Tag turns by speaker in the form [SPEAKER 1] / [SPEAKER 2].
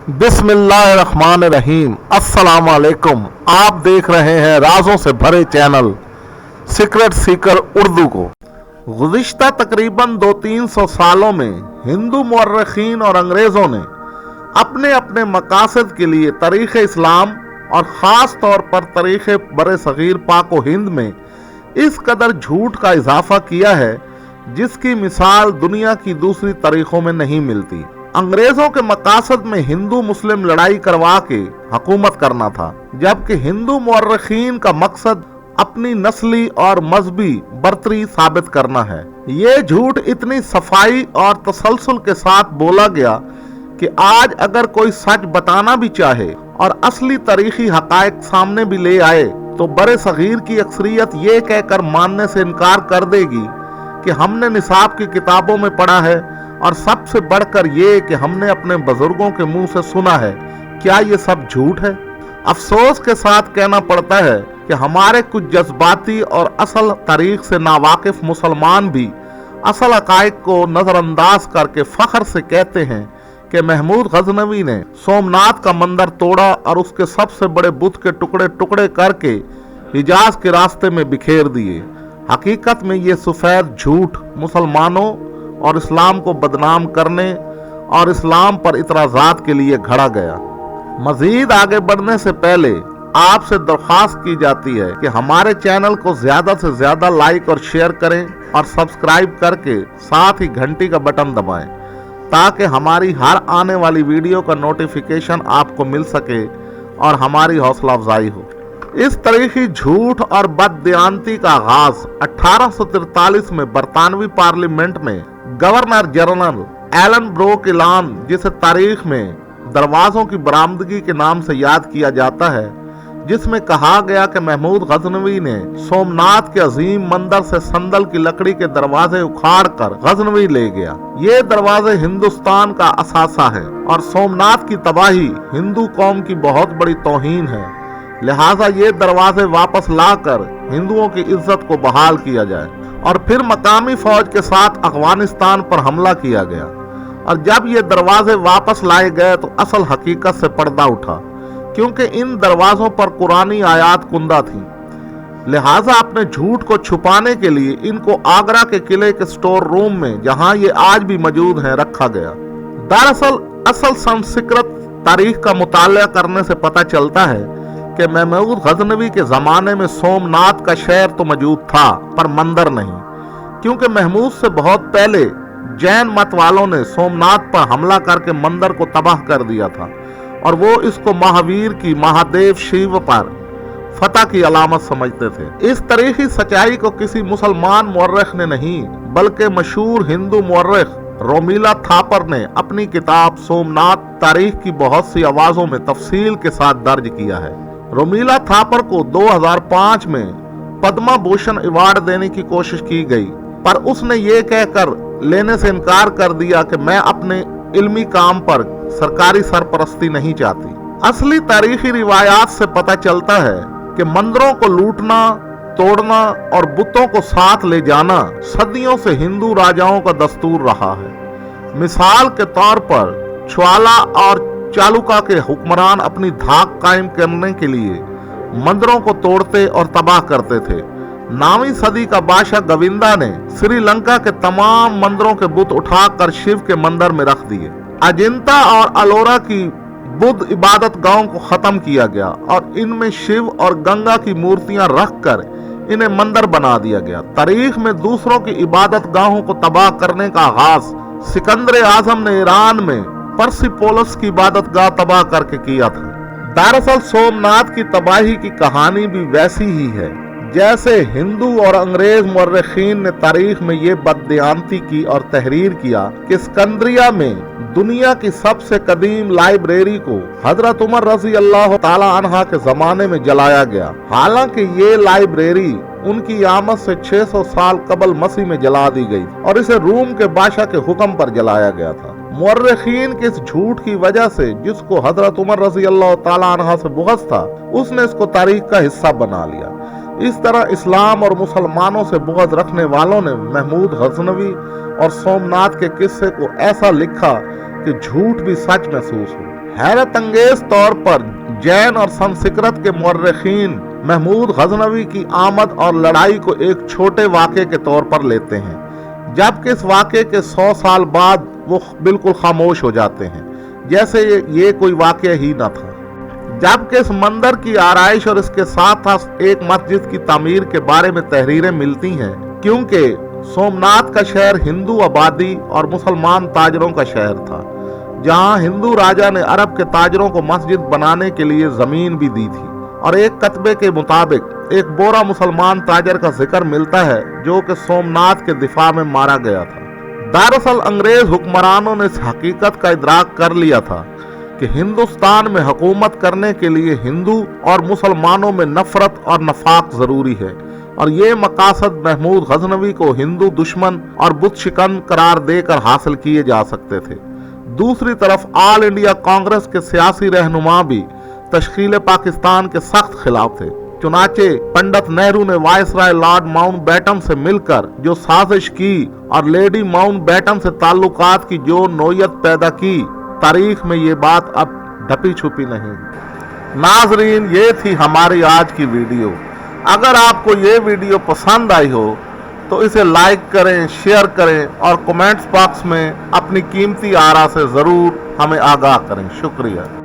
[SPEAKER 1] बिस्मिल्लाहिर्रहमानिर्रहीम। अस्सलाम वालेकुम। आप देख रहे हैं राजों से भरे चैनल सीक्रेट सीकर उर्दू को। गुज़िश्ता तकरीबन 200-300 सालों में हिंदू मुअर्रिखीन और अंग्रेज़ों ने अपने अपने मकासद के लिए तारीख़ इस्लाम और ख़ास तौर पर तारीख़ बरे सग़ीर पाक व हिंद में इस कदर झूठ का इजाफा किया है जिसकी मिसाल दुनिया की दूसरी तारीखों में नहीं मिलती। अंग्रेजों के मकासद में हिंदू मुस्लिम लड़ाई करवा के हुकूमत करना था, जबकि हिंदू मुअर्रिखीन का मकसद अपनी नस्ली और मजहबी बरतरी साबित करना है। ये झूठ इतनी सफाई और तसलसल के साथ बोला गया कि आज अगर कोई सच बताना भी चाहे और असली तारीखी हकायक सामने भी ले आए तो बरे सगीर की अक्सरियत ये कहकर मानने से इनकार कर देगी कि हमने निसाब की किताबों में पढ़ा है और सबसे बढ़कर ये कि हमने अपने बुजुर्गों के मुंह से सुना है। क्या ये सब झूठ है? अफसोस के साथ कहना पड़ता है कि हमारे कुछ जज्बाती और असल तारीख से नावाकिफ मुसलमान भी असल हकायक को नजरअंदाज करके फख्र से कहते हैं कि महमूद गजनवी ने सोमनाथ का मंदिर तोड़ा और उसके सबसे बड़े बुत के टुकड़े टुकड़े करके हिजाज के रास्ते में बिखेर दिए। हकीकत में ये सफेद झूठ मुसलमानों और इस्लाम को बदनाम करने और इस्लाम पर इतराज़ात के लिए घड़ा गया। मजीद आगे बढ़ने से पहले आपसे दरख्वास्त की जाती है कि हमारे चैनल को ज्यादा से ज्यादा लाइक और शेयर करें और सब्सक्राइब करके साथ ही घंटी का बटन दबाएं ताकि हमारी हर आने वाली वीडियो का नोटिफिकेशन आपको मिल सके और हमारी हौसला अफजाई हो। इस तरीकी झूठ और बददियानती का आगाज 1843 में बरतानवी पार्लियामेंट में गवर्नर जनरल एलन ब्रोक ऐलान, जिसे तारीख में दरवाजों की बरामदगी के नाम से याद किया जाता है, जिसमें कहा गया कि महमूद गजनवी ने सोमनाथ के अजीम मंदिर से संदल की लकड़ी के दरवाजे उखाड़कर गजनवी ले गया। ये दरवाजे हिंदुस्तान का असासा है और सोमनाथ की तबाही हिंदू कौम की बहुत बड़ी तौहीन है। लिहाजा ये दरवाजे वापस लाकर हिंदुओं की इज्जत को बहाल किया जाए। और फिर मकामी फौज के साथ अफगानिस्तान पर हमला किया गया और जब ये दरवाजे वापस लाए गए तो असल हकीकत से पर्दा उठा, क्योंकि इन दरवाजों पर कुरानी आयात कुंदा थी। लिहाजा अपने झूठ को छुपाने के लिए इनको आगरा के किले के स्टोर रूम में, जहां ये आज भी मौजूद हैं, रखा गया। दरअसल असल संस्कृत तारीख का मुताला करने से पता चलता है कि महमूद गजनवी के जमाने में सोमनाथ का शहर तो मौजूद था पर मंदिर नहीं, क्योंकि महमूद से बहुत पहले जैन मत वालों ने सोमनाथ पर हमला करके मंदिर को तबाह कर दिया था और वो इसको महावीर की महादेव शिव पर फतह की अलामत समझते थे। इस तरीकी सच्चाई को किसी मुसलमान मुअर्रिख ने नहीं बल्कि मशहूर हिंदू मुअर्रिख रोमिला थापर ने अपनी किताब सोमनाथ तारीख की बहुत सी आवाजों में तफसील के साथ दर्ज किया है। रोमिला थापर को 2005 में पद्मा भूषण अवार्ड देने की कोशिश की गई, पर उसने ये कहकर लेने से इनकार कर दिया कि मैं अपने इल्मी काम पर सरकारी सरपरस्ती नहीं चाहती। असली तारीखी रिवायात से पता चलता है कि मंदिरों को लूटना, तोड़ना और बुतों को साथ ले जाना सदियों से हिंदू राजाओं का दस्तूर रहा है। मिसाल के तौर पर ज्वाला और चालुका के हुक्मरान अपनी धाक कायम करने के लिए मंदिरों को तोड़ते और तबाह करते थे। 9वीं सदी का बादशाह गोविंदा ने श्रीलंका के तमाम मंदिरों के बुत उठाकर शिव के मंदिर में रख दिए। अजिंता और अलोरा की बुद्ध इबादत गाहों को खत्म किया गया और इनमें शिव और गंगा की मूर्तियां रखकर इन्हें मंदिर बना दिया गया। तारीख में दूसरों की इबादत गाहों को तबाह करने का आगाज सिकंदर आजम ने ईरान में परसिपोलस की इबादत गाह तबाह करके किया था। दरअसल सोमनाथ की तबाही की कहानी भी वैसी ही है जैसे हिंदू और अंग्रेज मुअर्रिखीन ने तारीख में ये बददियानती की और तहरीर किया कि सिकंदरिया में दुनिया की सबसे कदीम लाइब्रेरी को हजरत उमर रजी अल्लाह ताला अन्हा के जमाने में जलाया गया। हालांकि ये लाइब्रेरी उनकी आमद से 600 साल कबल मसीह में जला दी गई और इसे रूम के बादशाह के हुक्म पर जलाया गया था। मुअर्रिखीन के इस झूठ की वजह से जिसको हजरत उमर रजी अल्लाह ताला अन्हा से बुग़्ज़ था, उसने इसको तारीख का हिस्सा बना लिया। इस तरह इस्लाम और मुसलमानों से बुग़्ज़ रखने वालों ने महमूद गजनवी और सोमनाथ के किस्से को ऐसा लिखा कि झूठ भी सच महसूस हो। हैरत अंगेज तौर पर जैन और संस्कृत के मुअर्रिखीन महमूद गजनवी की आमद और लड़ाई को एक छोटे वाक़े के तौर पर लेते हैं, जबकि इस वाक़े के 100 साल बाद वो बिल्कुल खामोश हो जाते हैं, जैसे ये कोई वाक़या ही न था। जबकि इस मंदिर की आराइश और इसके साथ साथ एक मस्जिद की तामीर के बारे में तहरीरें मिलती हैं, क्योंकि सोमनाथ का शहर हिंदू आबादी और मुसलमान ताजरों का शहर था, जहां हिंदू राजा ने अरब के ताजरों को मस्जिद बनाने के लिए जमीन भी दी थी। और एक कतबे के मुताबिक एक बोरा मुसलमान ताजर का जिक्र मिलता है जो कि सोमनाथ के दिफा में मारा गया था। दरअसल अंग्रेज हुक्मरानों ने इस हकीकत का इदराक कर लिया था कि हिंदुस्तान में हुकूमत करने के लिए हिंदू और मुसलमानों में नफरत और नफाक जरूरी है, और ये मकासद महमूद गजनवी को हिंदू दुश्मन और बुत शिकन करार देकर हासिल किए जा सकते थे। दूसरी तरफ ऑल इंडिया कांग्रेस के सियासी रहनुमा भी तश्कील पाकिस्तान के सख्त खिलाफ थे। चुनाचे पंडित नेहरू ने वायसराय लॉर्ड माउंटबेटन से मिलकर जो साजिश की और लेडी माउंटबेटन से ताल्लुकात की जो नोयत पैदा की, तारीख में ये बात अब ढपी छुपी नहीं। नाजरीन, ये थी हमारी आज की वीडियो। अगर आपको ये वीडियो पसंद आई हो तो इसे लाइक करें, शेयर करें और कमेंट्स बॉक्स में अपनी कीमती आरा से ज़रूर हमें आगाह करें। शुक्रिया।